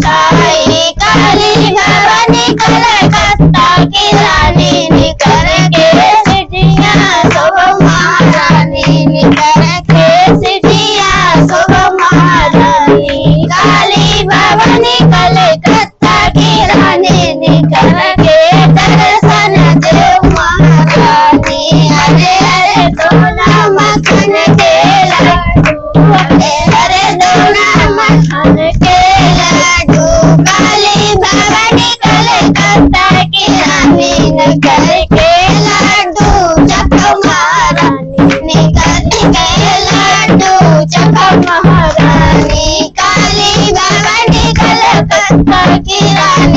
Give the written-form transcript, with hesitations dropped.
साई काली भवानी कलकत्ता की रानी निकर के सिटिया सब महारानी निकर के सिटिया सब महारानी काली भवानी कलकत्ता की रानी निकर के दर्शन देव महारानी हरे हरे दोना मखन के लड्डू हरे दोना मखन के लड्डू काली भवानी कलकत्ता की रानी निकर के लड्डू चक महारानी निकर के लड्डू चक महारानी काली भवानी कलकत्ता की रानी